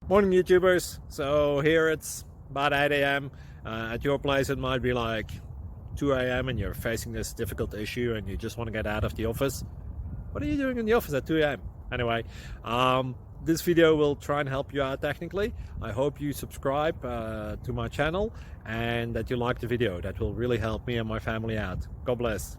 Morning, YouTubers. So here it's about 8 a.m. At your place, it might be like 2 a.m. and you're facing this difficult issue and you just want to get out of the office. What are you doing in the office at 2 a.m.? Anyway, this video will try and help you out technically. I hope you subscribe to my channel and that you like the video. That will really help me and my family out. God bless.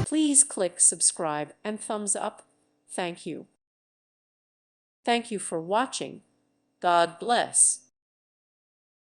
Please click subscribe and thumbs up. Thank you. Thank you for watching. God bless.